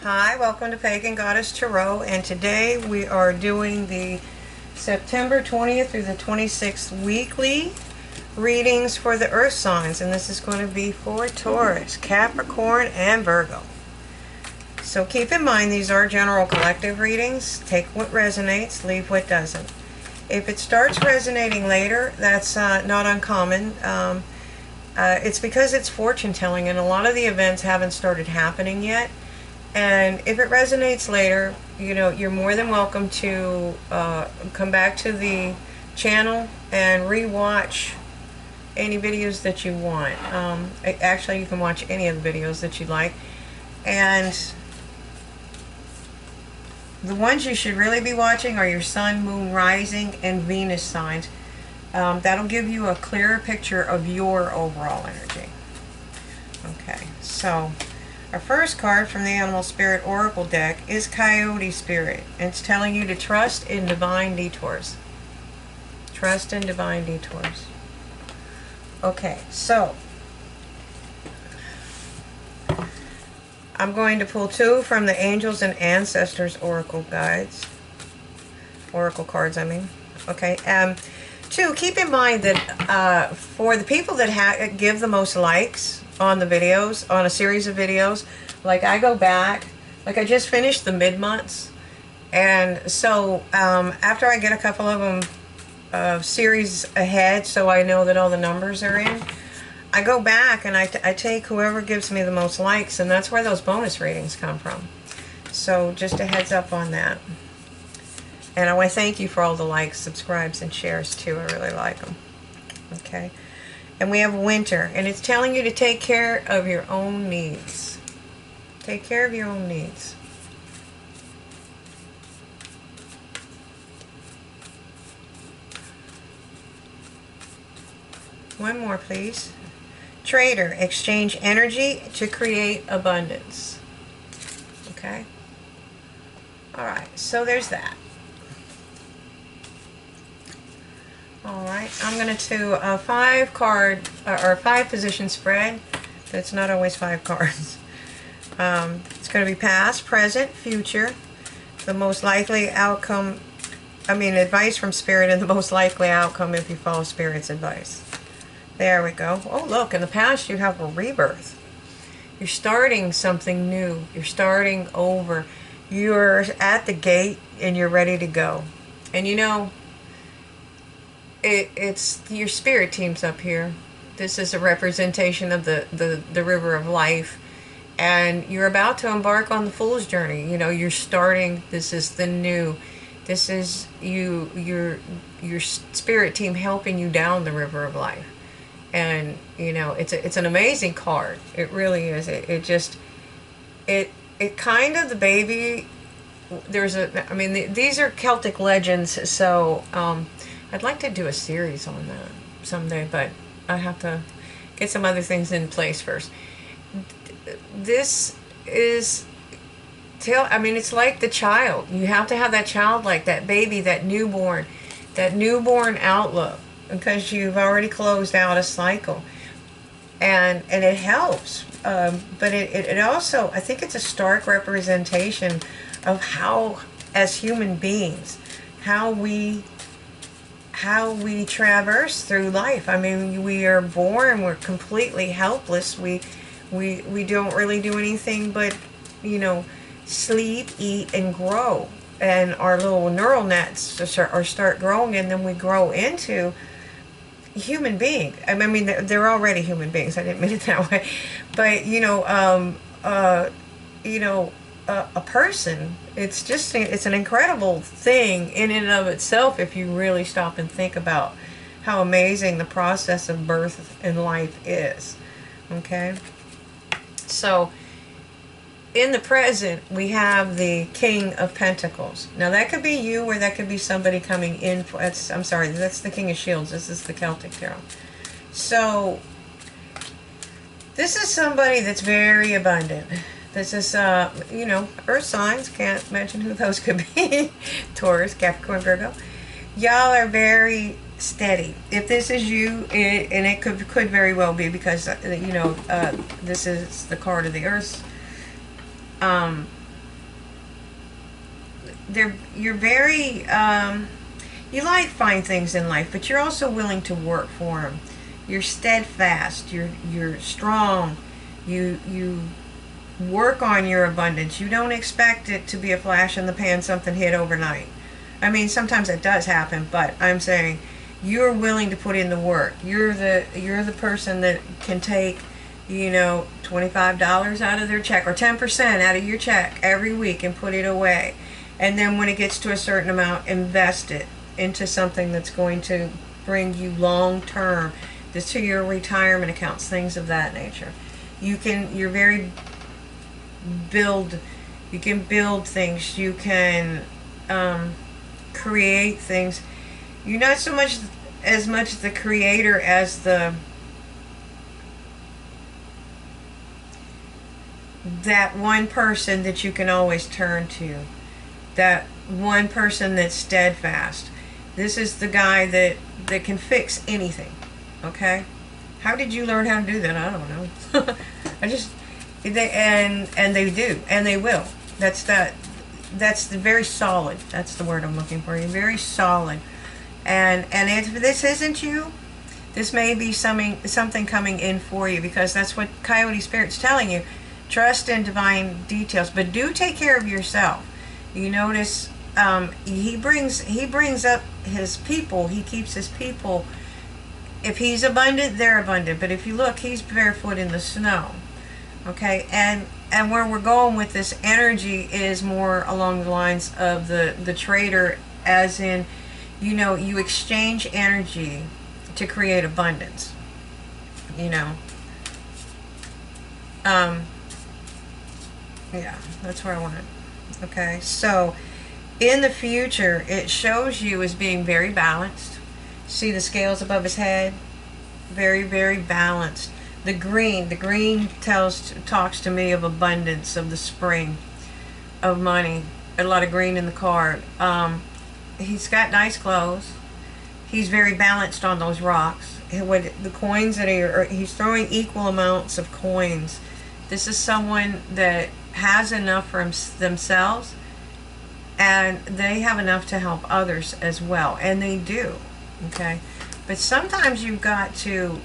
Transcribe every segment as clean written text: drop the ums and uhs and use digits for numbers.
Hi, welcome to Pagan Goddess Tarot, and today we are doing the September 20th through the 26th weekly readings for the Earth signs, and this is going to be for Taurus, Capricorn, and Virgo. So keep in mind these are general collective readings. Take what resonates, leave what doesn't. If it starts resonating later, that's not uncommon. It's because it's fortune telling, and a lot of the events haven't started happening yet. And if it resonates later, you know, you're more than welcome to come back to the channel and re-watch any videos that you want. Actually, you can watch any of the videos that you like. And the ones you should really be watching are your Sun, Moon, Rising, and Venus signs. That'll give you a clearer picture of your overall energy. Okay, so our first card from the Animal Spirit Oracle deck is Coyote Spirit. It's telling you to trust in divine detours. Trust in divine detours. Okay, so I'm going to pull two from the Angels and Ancestors Oracle Guides. Oracle cards, I mean. Okay, two, keep in mind that for the people that give the most likes on the videos, on a series of videos, like I go back, like I just finished the mid-months, and so after I get a couple of them series ahead, so I know that all the numbers are in, I go back and I take whoever gives me the most likes, and that's where those bonus readings come from. So just a heads up on that. And I want to thank you for all the likes, subscribes, and shares too. I really like them. Okay. And we have Winter, and it's telling you to take care of your own needs. Take care of your own needs. One more, please. Trader, exchange energy to create abundance. Okay? Alright, so there's that. Alright, I'm going to do a 5 position spread. That's not always 5 cards. It's going to be past, present, future, the most likely outcome, advice from Spirit, and the most likely outcome if you follow Spirit's advice. There we go. Oh, look, in the past you have a rebirth. You're starting something new. You're starting over. You're at the gate and you're ready to go. And you know, it's your spirit team's up here. This is a representation of the river of life, and you're about to embark on the fool's journey. You know, you're starting. This is the new. This is your spirit team helping you down the river of life. And you know, it's an amazing card. It really is. It kind of, the baby. These are Celtic legends, so I'd like to do a series on that someday, but I have to get some other things in place first. This is, it's like the child. You have to have that child, like that baby, that newborn outlook, because you've already closed out a cycle. And it helps. But it also, I think it's a stark representation of how, as human beings, how we traverse through life. I mean, we are born, we're completely helpless. We don't really do anything but, you know, sleep, eat, and grow. And our little neural nets start growing, and then we grow into human being. I mean, they're already human beings. I didn't mean it that way. But, a person, it's an incredible thing in and of itself if you really stop and think about how amazing the process of birth and life is. Okay? So, in the present, we have the King of Pentacles. Now, that could be you, or that could be somebody coming in. That's the King of Shields. This is the Celtic Tarot. So, this is somebody that's very abundant. This is, earth signs. Can't mention who those could be. Taurus, Capricorn, Virgo. Y'all are very steady. If this is you, and it could very well be, because, this is the card of the earth. you're very, you like fine things in life, but you're also willing to work for them. You're steadfast. You're strong. You work on your abundance. You don't expect it to be a flash in the pan, something hit overnight. I mean, sometimes it does happen, but I'm saying you're willing to put in the work. You're the person that can take, you know, $25 out of their check or 10% out of your check every week and put it away. And then when it gets to a certain amount, invest it into something that's going to bring you long term, to your retirement accounts, things of that nature. You're very you can build things, you can create things. You're not so much as much the creator as that one person that you can always turn to, that one person that's steadfast. This is the guy that can fix anything. Okay, how did you learn how to do that? I don't know. They do, and they will. That's the very solid. That's the word I'm looking for. You're very solid. And if this isn't you, this may be something coming in for you, because that's what Coyote Spirit's telling you. Trust in divine details, but do take care of yourself. You notice he brings up his people. He keeps his people. If he's abundant, they're abundant. But if you look, he's barefoot in the snow. Okay, and where we're going with this energy is more along the lines of the trader, as in, you know, you exchange energy to create abundance. You know. Yeah, that's where I want it. Okay, so in the future, it shows you as being very balanced. See the scales above his head? Very, very balanced. The green talks to me of abundance, of the spring, of money. A lot of green in the card. He's got nice clothes. He's very balanced on those rocks. What the coins that he's throwing equal amounts of coins. This is someone that has enough for themselves, and they have enough to help others as well, and they do. Okay, but sometimes you've got to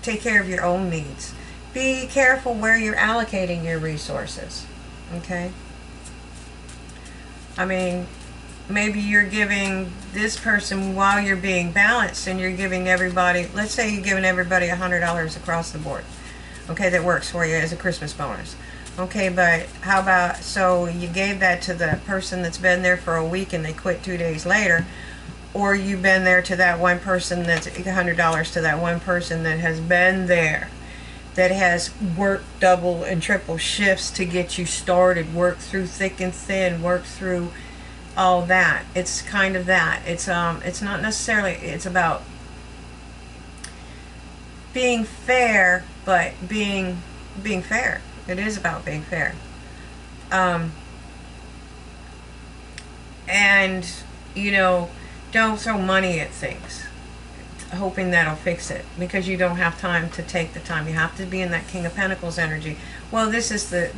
take care of your own needs. Be careful where you're allocating your resources. Okay, I mean, maybe you're giving this person while you're being balanced, and you're giving everybody, let's say you're giving everybody $100 across the board. Okay, that works for you as a Christmas bonus. Okay, but how about, so you gave that to the person that's been there for a week and they quit 2 days later, or you've been there to that one person, that's $100 to that one person that has been there, that has worked double and triple shifts to get you started, worked through thick and thin, worked through all that. It's kind of that. It's not necessarily, it's about being fair, but being fair. It is about being fair. And, you know, don't throw money at things hoping that'll fix it, because you don't have time to take the time. You have to be in that King of Pentacles energy. Well, this is the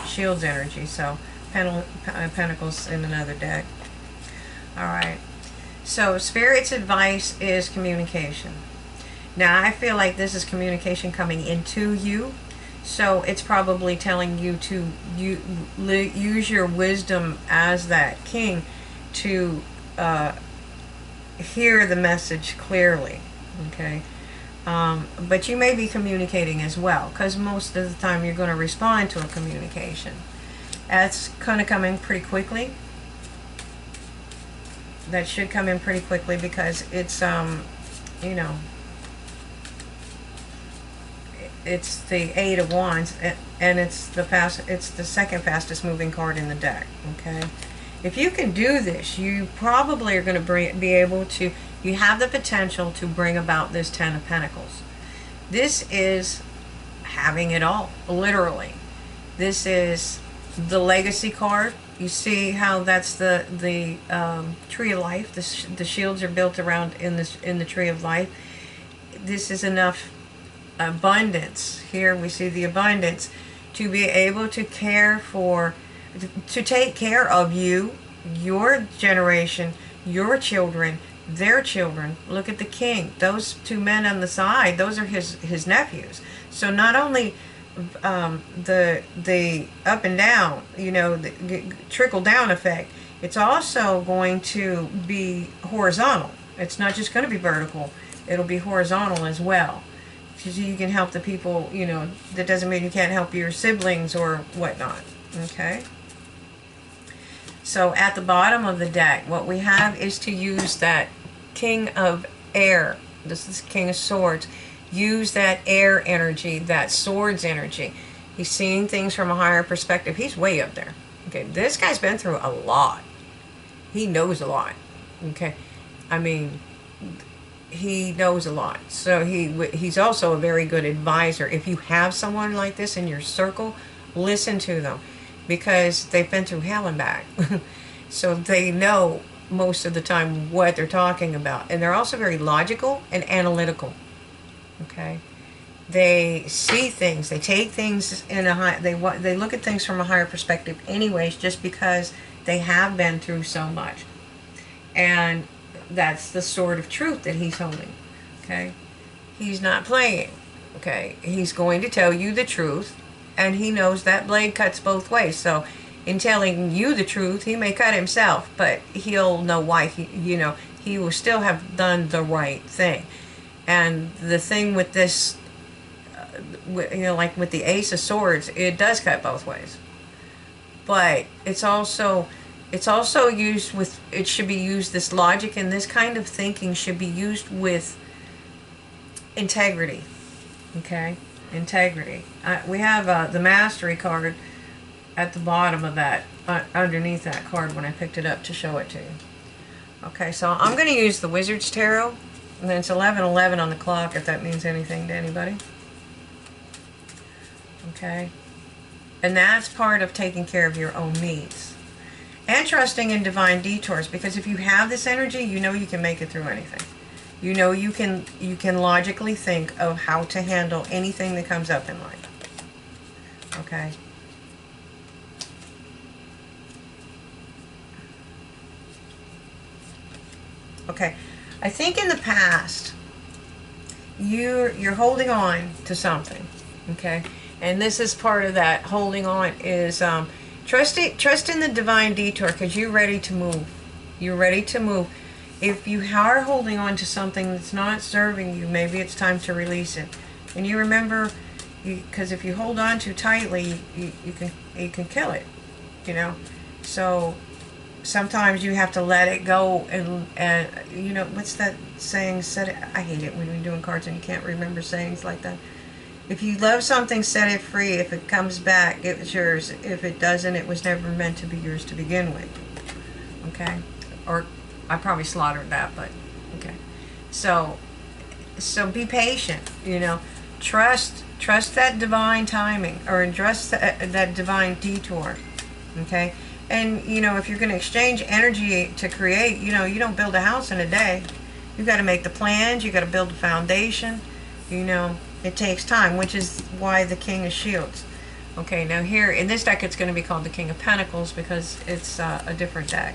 Shields energy, so Pentacles in another deck. All right. So Spirit's advice is communication. Now, I feel like this is communication coming into you, so it's probably telling you to use your wisdom as that king to hear the message clearly. Okay, but you may be communicating as well, because most of the time you're going to respond to a communication. That's kind of coming pretty quickly. That should come in pretty quickly, because it's you know, it's the Eight of Wands, and it's the second fastest moving card in the deck. Okay, if you can do this, you probably are going to be able to. You have the potential to bring about this Ten of Pentacles. This is having it all, literally. This is the Legacy card. You see how that's the Tree of Life. The shields are built around in the Tree of Life. This is enough abundance. Here we see the abundance to be able to care for to take care of you, your generation, your children, their children. Look at the king. Those two men on the side, those are his nephews. So not only the up and down, you know, the trickle down effect, it's also going to be horizontal. It's not just going to be vertical. It'll be horizontal as well. Because you can help the people, you know, that doesn't mean you can't help your siblings or whatnot. Okay? So at the bottom of the deck, what we have is to use that King of Air. This is King of Swords. Use that air energy, that swords energy. He's seeing things from a higher perspective. He's way up there. Okay, this guy's been through a lot. He knows a lot. Okay, I mean, he knows a lot. So he's also a very good advisor. If you have someone like this in your circle, listen to them, because they've been through hell and back. So they know most of the time what they're talking about. And they're also very logical and analytical. Okay, they see things, they take things in a high, they look at things from a higher perspective anyways, just because they have been through so much. And that's the sword of truth that he's holding. Okay, he's not playing. Okay, he's going to tell you the truth, and he knows that blade cuts both ways. So in telling you the truth, he may cut himself, but he'll know why. He will still have done the right thing. And the thing with this, like with the Ace of Swords, it does cut both ways. But it's also used with, it should be used, this logic and this kind of thinking should be used with integrity. Okay? Integrity. We have the Mastery card at the bottom of that, underneath that card when I picked it up to show it to you. Okay, so I'm going to use the Wizard's Tarot. And then it's 11:11 on the clock, if that means anything to anybody. Okay? And that's part of taking care of your own needs. And trusting in divine detours, because if you have this energy, you know you can make it through anything. You know you can logically think of how to handle anything that comes up in life. Okay? Okay. I think in the past, you're holding on to something, okay? And this is part of that holding on is trust in the divine detour, because you're ready to move. You're ready to move. If you are holding on to something that's not serving you, maybe it's time to release it. And you remember, because if you hold on too tightly, you can kill it, you know? So sometimes you have to let it go, and you know, what's that saying? Set it. I hate it when you're doing cards and you can't remember sayings like that. If you love something, set it free. If it comes back, it was yours. If it doesn't, it was never meant to be yours to begin with. Okay? Or I probably slaughtered that, but okay. So be patient. You know, trust that divine timing, or trust that divine detour. Okay? And, you know, if you're going to exchange energy to create, you know, you don't build a house in a day. You've got to make the plans. You've got to build a foundation. You know, it takes time, which is why the King of Shields. Okay, now here, in this deck, it's going to be called the King of Pentacles, because it's a different deck.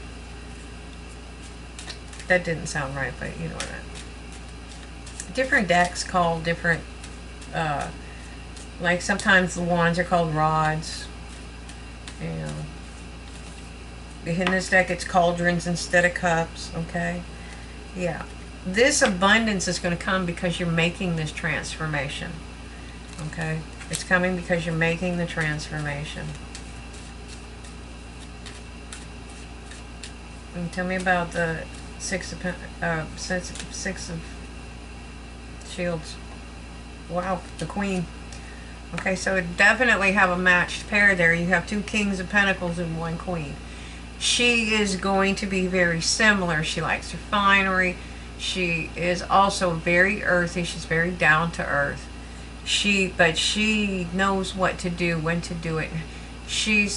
That didn't sound right, but you know what I meant. Different decks called different, like sometimes the wands are called rods. You know. In this deck, it's cauldrons instead of cups, okay? Yeah. This abundance is going to come because you're making this transformation, okay? It's coming because you're making the transformation. And tell me about the Six of Shields. Wow, the Queen. Okay, so it definitely have a matched pair there. You have two Kings of Pentacles and one Queen. She is going to be very similar. She likes her finery. She is also very earthy. She's very down to earth. But she knows what to do, when to do it. She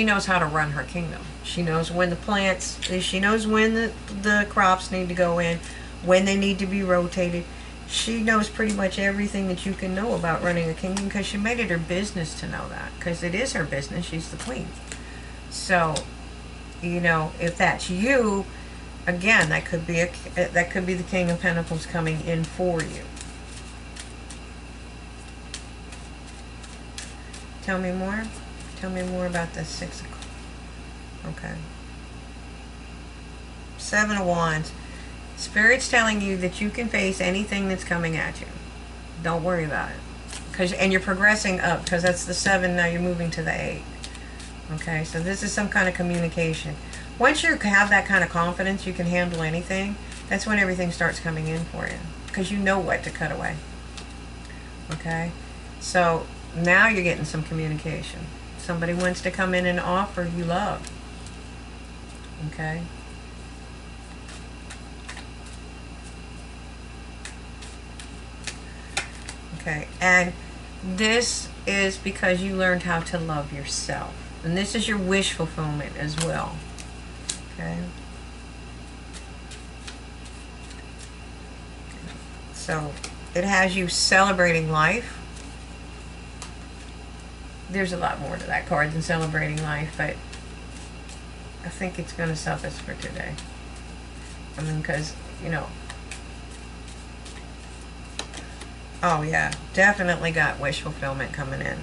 knows how to run her kingdom. She knows when the plants, she knows when the crops need to go in, when they need to be rotated. she knows pretty much everything that you can know about running a kingdom, because she made it her business to know that, because it is her business. She's the queen. So, you know, if that's you, again, that could be the King of Pentacles coming in for you. Tell me more. Tell me more about this 6 o'clock. Okay. 7 of Wands. Spirit's telling you that you can face anything that's coming at you. Don't worry about it. And you're progressing up, because that's the 7, now you're moving to the 8. Okay, so this is some kind of communication. Once you have that kind of confidence, you can handle anything, that's when everything starts coming in for you. Because you know what to cut away. Okay, so now you're getting some communication. Somebody wants to come in and offer you love. Okay. Okay, and this is because you learned how to love yourself. And this is your wish fulfillment as well. Okay. So it has you celebrating life. There's a lot more to that card than celebrating life, but I think it's going to suffice for today. I mean, because, you know, oh yeah, definitely got wish fulfillment coming in.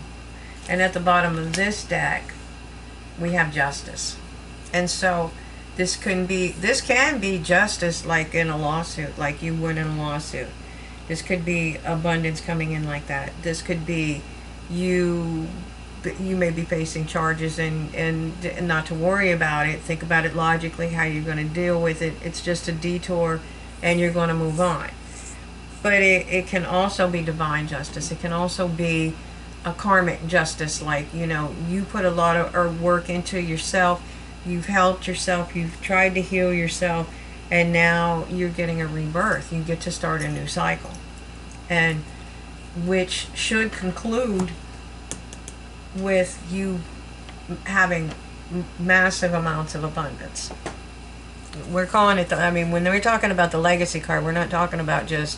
And at the bottom of this deck, we have justice. And so this can be justice, like in a lawsuit, like you would in a lawsuit. This could be abundance coming in like that. This could be you may be facing charges and not to worry about it. Think about it logically, how you're going to deal with it. It's just a detour and you're going to move on. But it can also be divine justice. It can also be a karmic justice, like, you know, you put a lot of work into yourself, you've helped yourself, you've tried to heal yourself, and now you're getting a rebirth. You get to start a new cycle, and which should conclude with you having massive amounts of abundance. We're calling it I mean, when we're talking about the legacy card, we're not talking about just,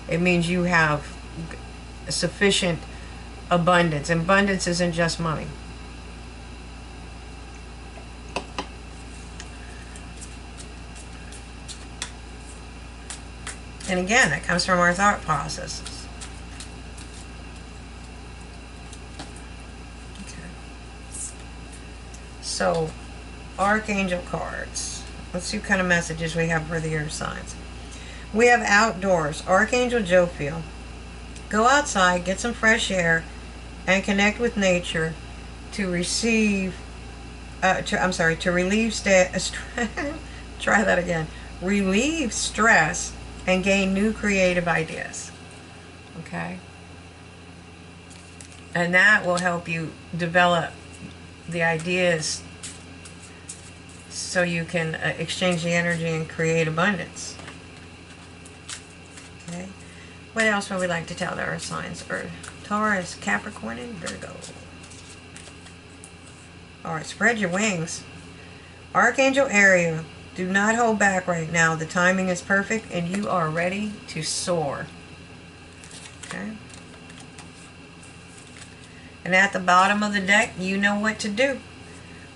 it means you have sufficient abundance. Abundance isn't just money. And again, that comes from our thought processes. Okay. So, Archangel Cards. Let's see what kind of messages we have for the earth signs. We have outdoors. Archangel Jophiel. Go outside, get some fresh air, and connect with nature to receive, to relieve try that again. Relieve stress and gain new creative ideas. Okay? And that will help you develop the ideas so you can exchange the energy and create abundance. Okay? What else would we like to tell the earth signs? Taurus, Capricorn, and Virgo. Alright, spread your wings. Archangel Uriel, do not hold back right now. The timing is perfect and you are ready to soar. Okay? And at the bottom of the deck, you know what to do.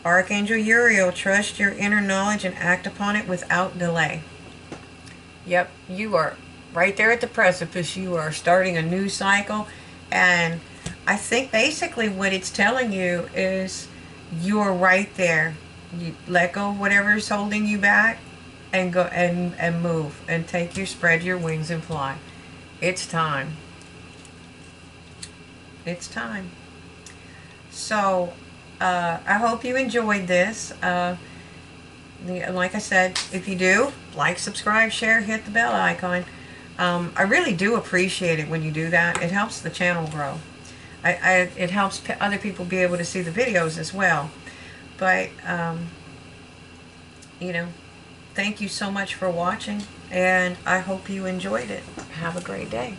Archangel Uriel, trust your inner knowledge and act upon it without delay. Yep, you are right there at the precipice. You are starting a new cycle, and I think basically what it's telling you is you're right there. You let go of whatever's holding you back and go and move and spread your wings and fly. It's time. It's time. So I hope you enjoyed this. Like I said, if you do, like, subscribe, share, hit the bell icon. I really do appreciate it when you do that. It helps the channel grow. It helps other people be able to see the videos as well. But, you know, thank you so much for watching, and I hope you enjoyed it. Have a great day.